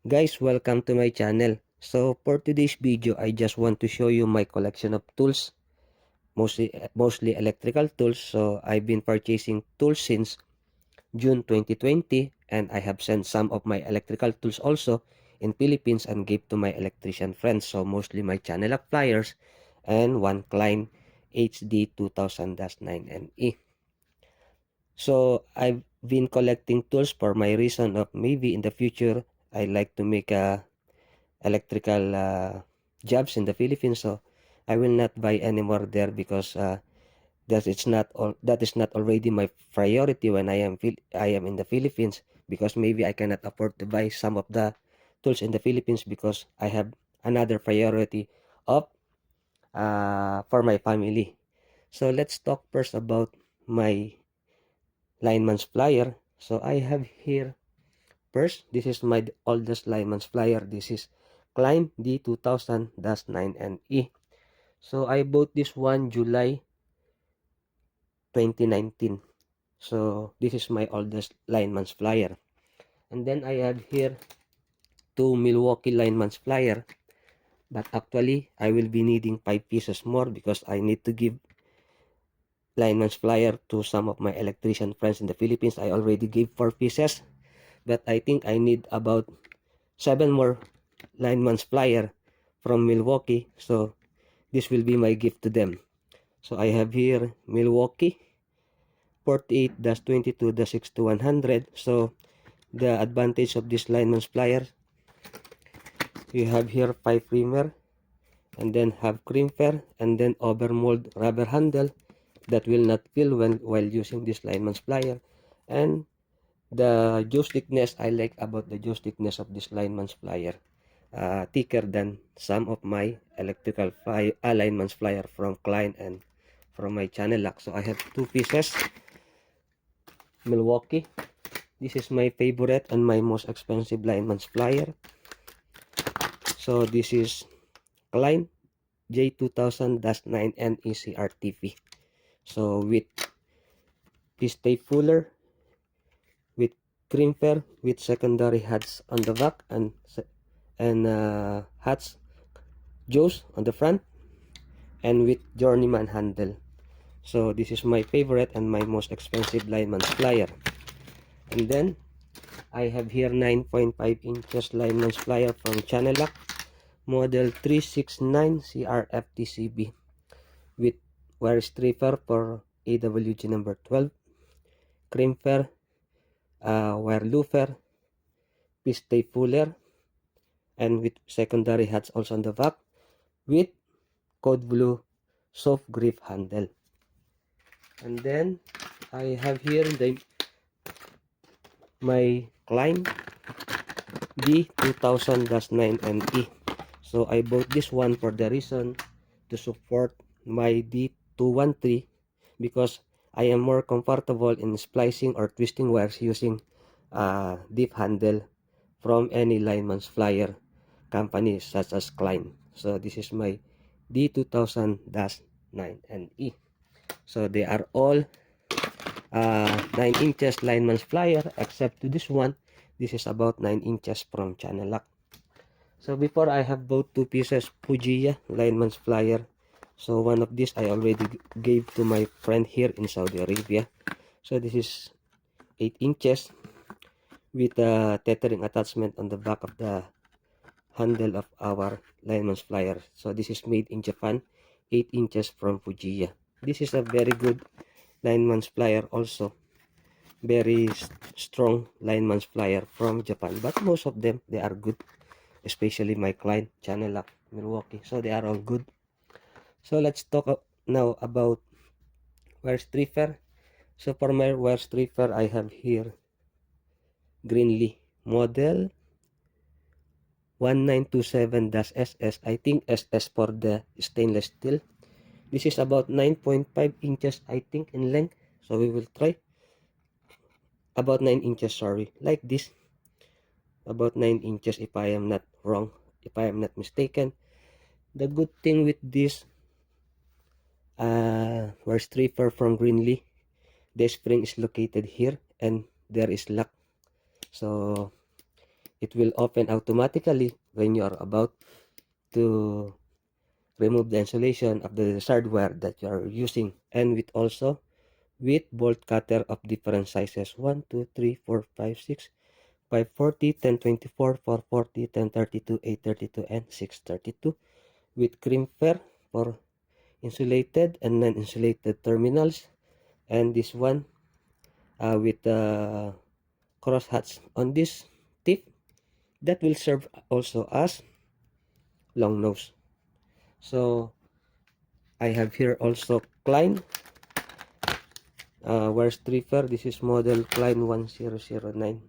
Guys, welcome to my channel. So for today's video, I just want to show you my collection of tools, mostly electrical tools. So I've been purchasing tools since June 2020, and I have sent some of my electrical tools also in Philippines and gave to my electrician friends. So mostly my channel lock pliers and one Klein HD 2000-9NE. So I've been collecting tools for my reason of maybe in the future I like to make a electrical jobs in the Philippines. So I will not buy anymore there because that is not already my priority when I am in the Philippines, because maybe I cannot afford to buy some of the tools in the Philippines because I have another priority of for my family. So let's talk first about my lineman's plier. So I have here first, this is my oldest lineman's plier. This is Klein D2000-9NE. So I bought this one July 2019. So this is my oldest lineman's plier. And then I have here two Milwaukee lineman's plier. But actually, I will be needing 5 pieces more because I need to give lineman's plier to some of my electrician friends in the Philippines. I already gave 4 pieces. But I think I need about 7 more lineman's plier from Milwaukee. So this will be my gift to them. So I have here Milwaukee 48-22-6100. So the advantage of this lineman's plier, you have here 5 primer and then have crimper and then overmold rubber handle that will not peel while using this lineman's plier. And the jaw thickness, I like about the jaw thickness of this lineman's plier, thicker than some of my electrical lineman's plier from Klein and from my channel lock. So I have 2 pieces Milwaukee. This is my favorite and my most expensive lineman's plier. So this is Klein J2000-9NE CRTP. So with piston puller, with crimper, with secondary hats on the back and hats jaws on the front, and with journeyman handle. So this is my favorite and my most expensive lineman's plier. And then I have here 9.5 inches lineman's plier from Channel Lock, model 369 CRFTCB, with wire stripper for AWG number 12, crimper, wire looper, piston puller, and with secondary hats also on the back, with code blue soft grip handle. And then I have here my Klein D2000-9NE. So I bought this one for the reason to support my D213, because I am more comfortable in splicing or twisting wires using deep handle from any lineman's plier companies such as Klein. So this is my D2000-9NE. So they are all 9 inches lineman's plier, except to this one. This is about 9 inches from Channel Lock. So before, I have bought 2 pieces Fujiya lineman's plier. So one of these I already gave to my friend here in Saudi Arabia. So this is 8 inches with a tethering attachment on the back of the handle of our lineman's plier. So this is made in Japan, 8 inches from Fujiya. This is a very good lineman's plier also. Very strong lineman's plier from Japan, but most of them, they are good, especially my Klein, Channel Lock, Milwaukee. So they are all good. So let's talk now about wire stripper. So for my wire stripper, I have here Greenlee model 1927-SS. I think SS for the stainless steel. This is about 9.5 inches, I think, in length. So we will try about 9 inches, sorry, like this. About 9 inches if I am not wrong, if I am not mistaken. The good thing with this wire stripper from Greenlee, the spring is located here and there is lock. So it will open automatically when you are about to remove the insulation of the desired wire that you are using, and with bolt cutter of different sizes: 1, 2, 3, 4, 5, 6, 540, 1024, 440, 1032, 832, and 632, with crimper for insulated and non-insulated terminals, and this one with cross hatch on this tip that will serve also as long nose. So I have here also Klein wire stripper. This is model Klein 1009.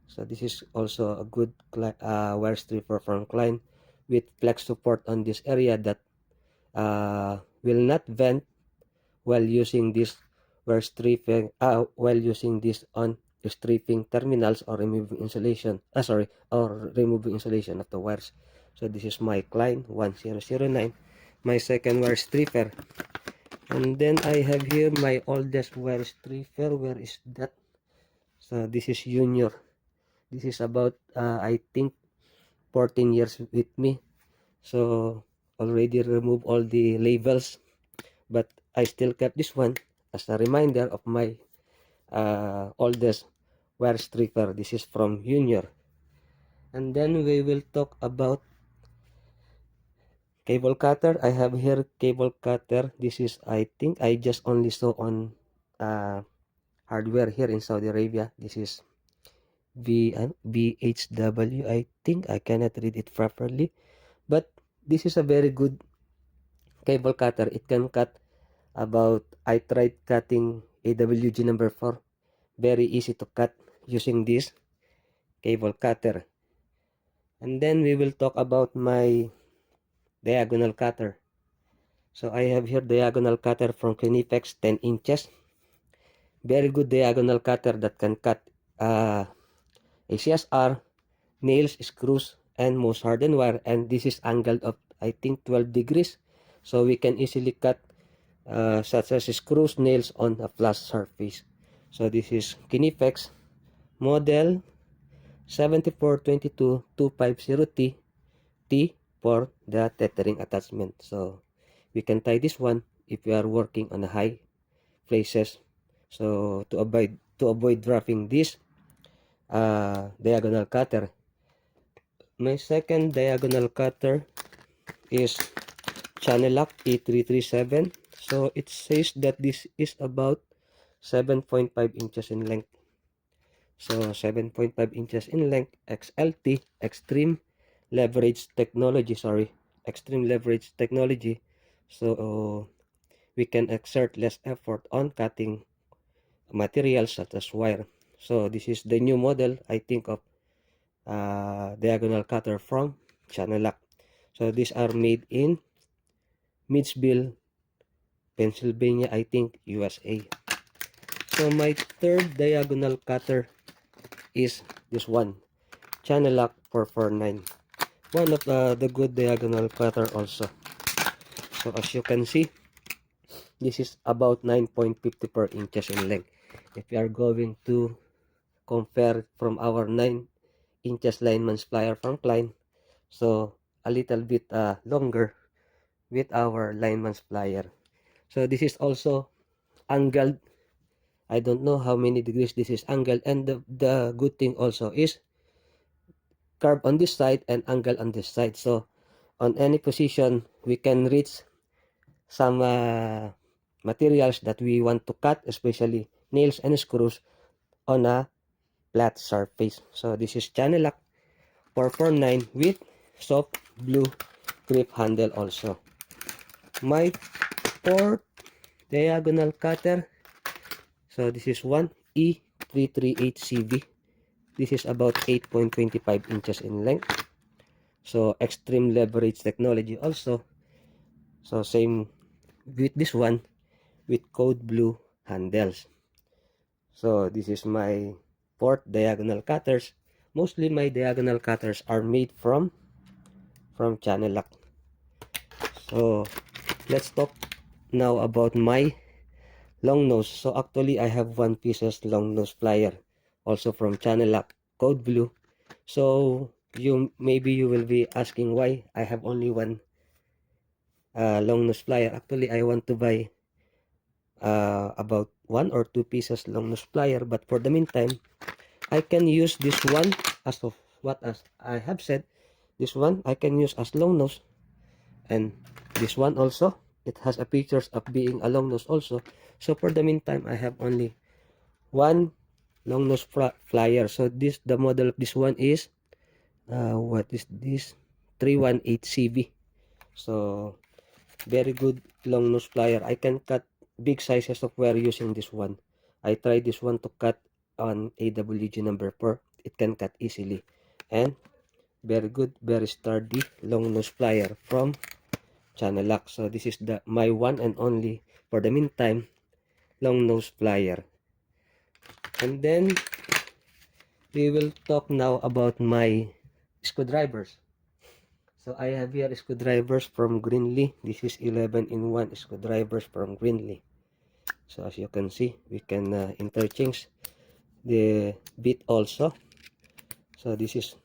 So this is also a good wire stripper from Klein, with flex support on this area that will not vent while using this wire stripping, while using this on stripping terminals or removing insulation, or removing insulation of the wires. So this is my Klein 1009, my second wire stripper. And then I have here my oldest wire stripper. Where is that? So this is Junior. This is about I think 14 years with me. So already removed all the labels, but I still kept this one as a reminder of my oldest wire stripper. This is from Junior. And then we will talk about cable cutter. I have here cable cutter. This is, I think I just only saw on hardware here in Saudi Arabia. This is BHW. I think I cannot read it properly, but this is a very good cable cutter. It can cut about, I tried cutting AWG number 4. Very easy to cut using this cable cutter. And then we will talk about my diagonal cutter. So I have here diagonal cutter from Kinefex, 10 inches. Very good diagonal cutter that can cut ACSR, nails, screws, and most hardened wire. And this is angled of, I think, 12 degrees. So we can easily cut such as screws, nails on a flat surface. So this is Kinefex model 7422250T for the tethering attachment. So we can tie this one if we are working on a high places. So to avoid dropping this diagonal cutter. My second diagonal cutter is Channellock E337. So it says that this is about 7.5 inches in length. So 7.5 inches in length, XLT, extreme leverage technology. So we can exert less effort on cutting materials such as wire. So this is the new model, I think, of diagonal cutter from Channellock. So these are made in Mitchville, Pennsylvania, I think, USA. So my third diagonal cutter is this one, Channellock 449. One of the good diagonal cutter also. So as you can see, this is about 9.54 inches in length. If you are going to compare from our 9 inches lineman's plier from Klein, so a little bit longer with our lineman's plier. So this is also angled. I don't know how many degrees this is angled, and the good thing also is curve on this side and angle on this side. So on any position, we can reach some materials that we want to cut, especially nails and screws, on a flat surface. So this is Channellock 449 with soft blue grip handle also. My fourth diagonal cutter, so this is one E338CV. This is about 8.25 inches in length. So extreme leverage technology also. So same with this one, with code blue handles. So this is my fourth diagonal cutters. Mostly my diagonal cutters are made from Channellock. So let's talk now about my long nose. So actually I have one pieces long nose plier also from Channellock, code blue. So maybe you will be asking why I have only one long nose plier. Actually, I want to buy about 1 or 2 pieces long nose plier, but for the meantime I can use this one as I have said. This one I can use as long nose, and this one also, it has a pictures of being a long nose also. So for the meantime I have only one long nose plier. So the model of this one is what is this, 318 CV. So very good long nose plier. I can cut big sizes of wire using this one. I tried this one to cut on AWG number 4. It can cut easily, and very good, very sturdy long nose plier from Channellock. So this is my one and only, for the meantime, long nose plier. And then we will talk now about my screwdrivers. So I have here screwdrivers from Greenlee. This is 11-in-1 screwdrivers from Greenlee. So as you can see, we can interchange the bit also. So this is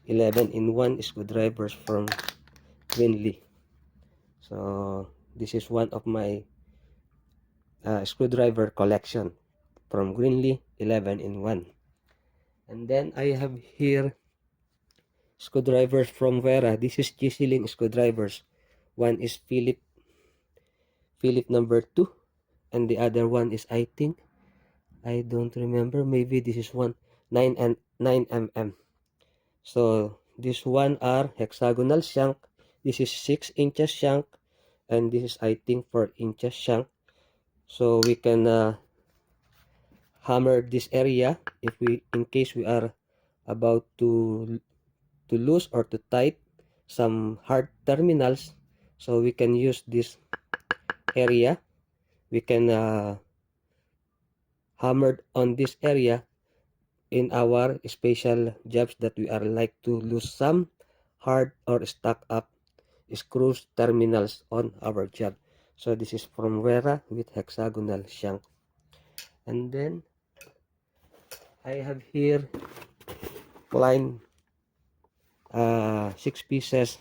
11-in-1 screwdrivers from Greenlee. So this is one of my screwdriver collection from Greenlee, 11-in-1. And then I have here screwdrivers from Vera. This is Chiseling screwdrivers. One is Philip number 2, and the other one is, I think, I don't remember, maybe this is 9 mm. So this one are hexagonal shank. This is 6 inches shank, and this is, I think, 4 inches shank. So we can hammer this area if in case we are about to lose or to tight some hard terminals. So we can use this area. We can hammer on this area in our special jobs that we are like to lose some hard or stuck up screws terminals on our job. So this is from Vera with hexagonal shank. And then I have here Klein 6 pieces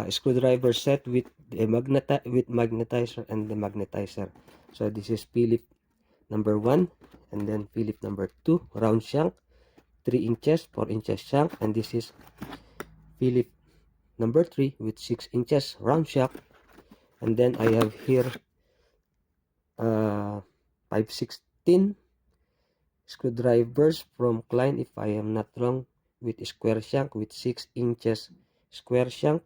screwdriver set with a magnetizer and the magnetizer. So this is Philip number 1, and then Philip number 2 round shank, 3 inches, 4 inches shank, and this is Philip number 3 with 6 inches round shank. And then I have here 516 screwdrivers from Klein, if I am not wrong, with square shank with 6 inches square shank.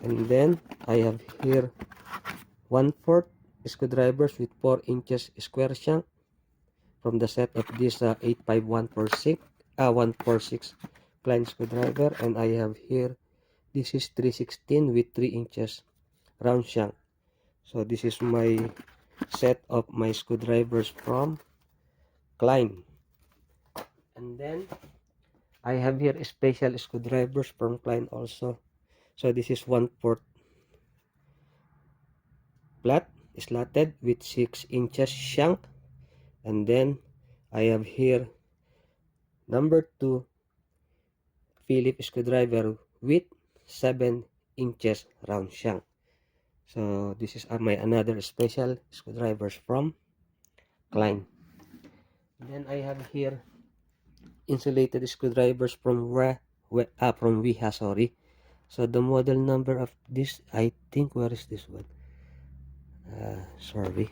And then I have here 1/4 screwdrivers with 4 inches square shank from the set of this 85146 Klein screwdriver. And I have here, this is 316 with 3 inches round shank. So this is my set of my screwdrivers from Klein. And then I have here special screwdrivers from Klein also. So this is 1/4 flat slotted with 6 inches shank. And then I have here number 2 Phillips screwdriver with 7 inches round shank. So this is my another special screwdrivers from Klein. Then I have here insulated screwdrivers from Wiha, sorry. So the model number of this, I think, where is this one? Sorry,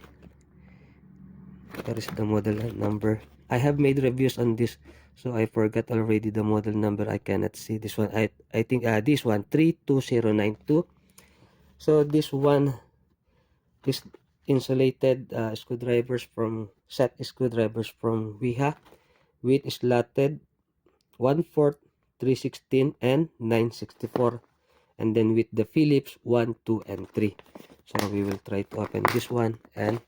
where is the model number? I have made reviews on this, so I forgot already the model number. I cannot see this one. I think this one, 32092. So this one is insulated screwdrivers from Wiha with slotted 1/4, 316 and 964, and then with the Phillips 1, 2 and 3. So we will try to open this one, and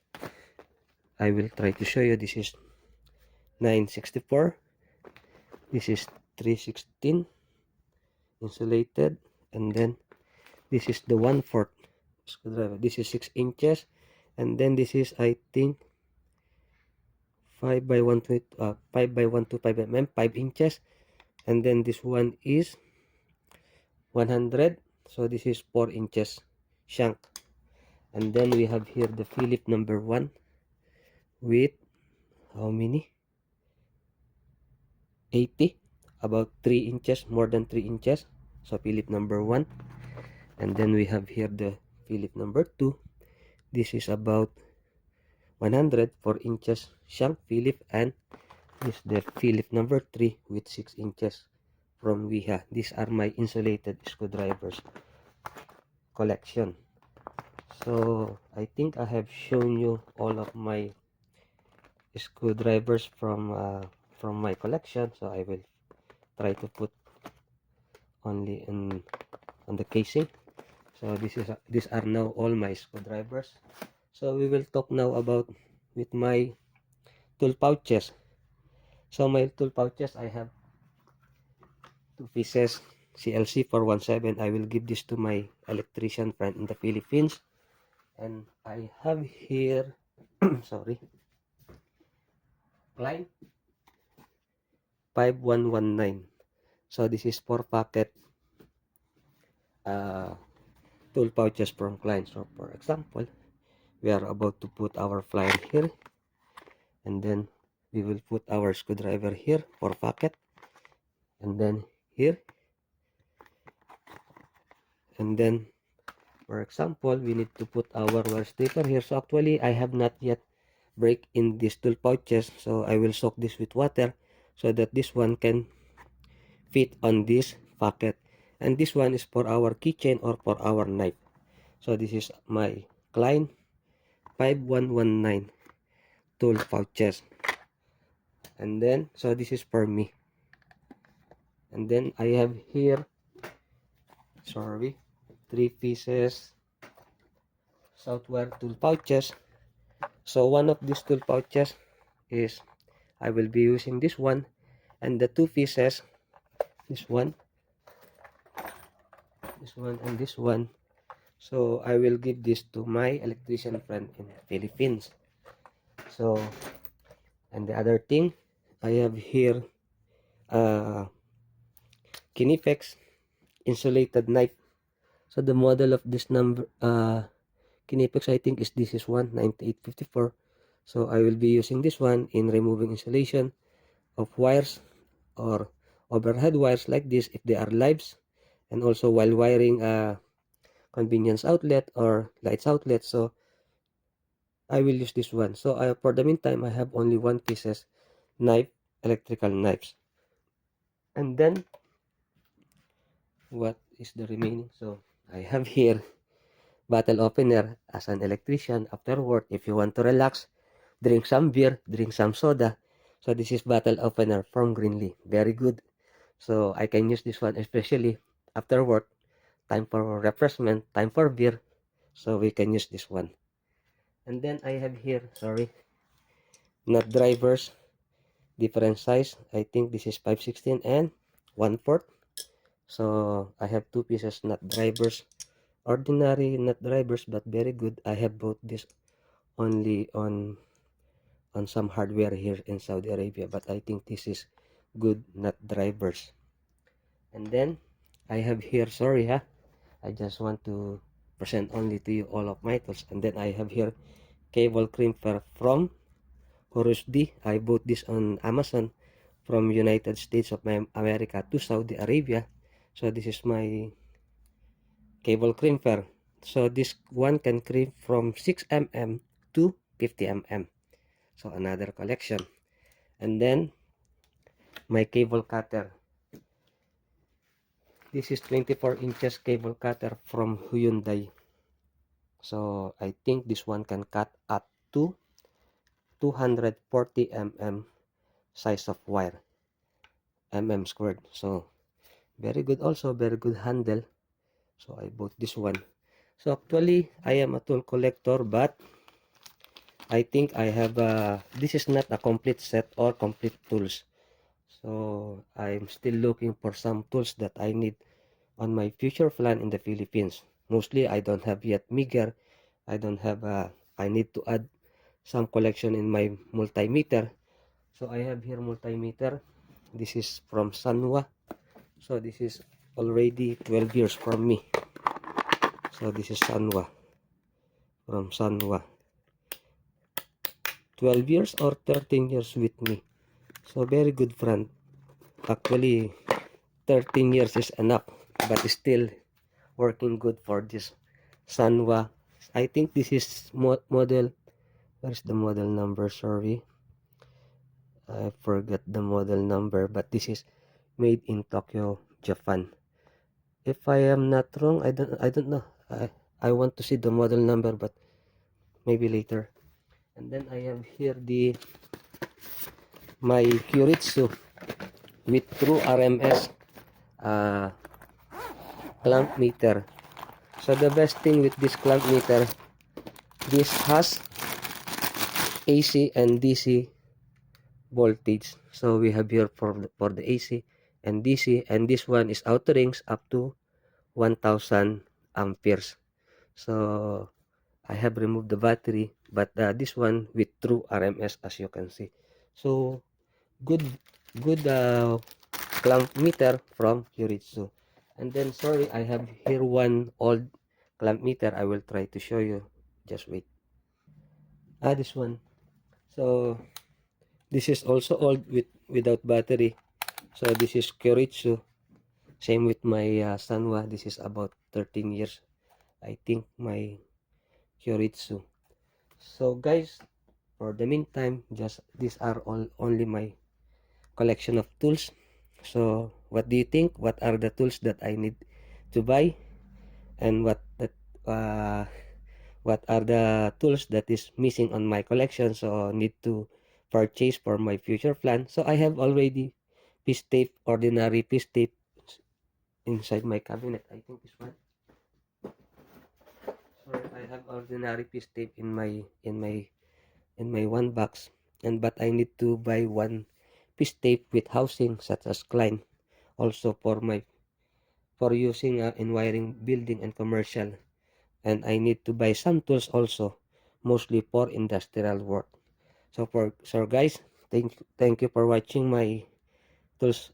I will try to show you. This is 964, this is 316 insulated, and then this is the 1/4 screwdriver. This is 6 inches, and then this is, I think, 5 by 1 to 5 mm, 5 inches. and then this one is 100. So this is 4 inches shank. And then we have here the Philip number 1 with how many? 80, about 3 inches, more than 3 inches. So Philip number 1. And then we have here the Philip number 2. This is about 104 inches shank Philip, and this is the Philip number 3 with 6 inches from Wiha. These are my insulated screwdrivers collection. So I think I have shown you all of my screwdrivers from my collection. So I will try to put only on the casing. So these are now all my screwdrivers. So we will talk now about with my tool pouches. So my tool pouches, I have 2 pieces CLC 417. I will give this to my electrician friend in the Philippines. And I have here sorry, Klein 5119. So this is 4 packet tool pouches from Klein. So for example, we are about to put our flyer here, and then we will put our screwdriver here for packet, and then here, and then for example we need to put our wire stripper here. So actually I have not yet break in these tool pouches, so I will soak this with water so that this one can fit on this pocket, and this one is for our keychain or for our knife. So this is my Klein 5119 tool pouches, and then so this is for me. And then I have here 3 pieces Southwire tool pouches. So one of these tool pouches is I will be using this one, and the 2 pieces, this one, and this one, so I will give this to my electrician friend in the Philippines. So, and the other thing, I have here Kinefex insulated knife. So the model of this number Kinefex, I think, is this is 19854. So I will be using this one in removing insulation of wires or overhead wires like this if they are lives, and also while wiring a convenience outlet or lights outlet. So I will use this one. So for the meantime, I have only 1 pieces knife, electrical knives. And then what is the remaining? So I have here bottle opener. As an electrician, after work, if you want to relax, drink some beer, drink some soda. So this is bottle opener from Greenlee, very good. So I can use this one especially after work, time for refreshment, time for beer. So we can use this one. And then I have here, nut drivers, different size. I think this is 5/16 and 1/4. So I have 2 pieces nut drivers, ordinary nut drivers, but very good. I have bought this only on some hardware here in Saudi Arabia, but I think this is good nut drivers. And then I have here, I just want to present only to you all of my tools. And then I have here cable crimper from Horus D. I bought this on Amazon from United States of America to Saudi Arabia. So this is my cable crimper. So this one can crimp from 6 mm to 50 mm. So another collection. And then my cable cutter. This is 24 inches cable cutter from Hyundai. So I think this one can cut up to 240 mm size of wire, squared. So very good, also very good handle. So I bought this one. So actually I am a tool collector, but I think I have this is not a complete set or complete tools. So I'm still looking for some tools that I need on my future plan in the Philippines. Mostly I don't have yet Migger. I don't have I need to add some collection in my multimeter. So I have here multimeter This is from Sanwa. So this is already 12 years from me. So this is Sanwa, from Sanwa. 12 years or 13 years with me. So very good friend. Actually, 13 years is enough, but still working good for this Sanwa. I think this is model. Where's the model number? Sorry, I forgot the model number, but this is made in Tokyo, Japan. If I am not wrong, I don't know. I want to see the model number, but maybe later. And then I have here my Kyoritsu with true RMS clamp meter. So the best thing with this clamp meter, this has AC and DC voltage. So we have here for the AC and DC, and this one is auto rings up to 1000 amperes. So I have removed the battery, but this one with true RMS, as you can see. So good clamp meter from Kyoritsu. And then sorry, I have here one old clamp meter. I will try to show you. Just wait. This one. So this is also old without battery. So this is Kyoritsu. Same with my Sanwa. This is about 13 years, I think, my Kyoritsu. So guys, for the meantime, just these are all only my collection of tools. So what do you think? What are the tools that I need to buy, and uh, what are the tools that is missing on my collection, so need to purchase for my future plan? So I have already piece tape, ordinary piece tape inside my cabinet. I think this one. So I have ordinary piece tape in my one box, and but I need to buy one piece tape with housing such as Klein, also for using in wiring building and commercial. And I need to buy some tools also, mostly for industrial work. So guys, thank you for watching my tools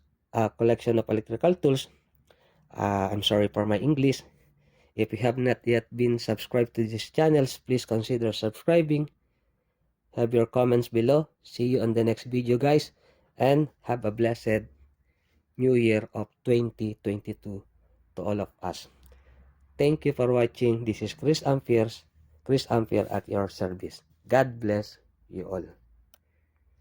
collection of electrical tools. I'm sorry for my English. If you have not yet been subscribed to this channel, please consider subscribing. Have your comments below. See you on the next video, guys, and have a blessed new year of 2022 to all of us. Thank you for watching. This is Chris Ampere at your service. God bless you all.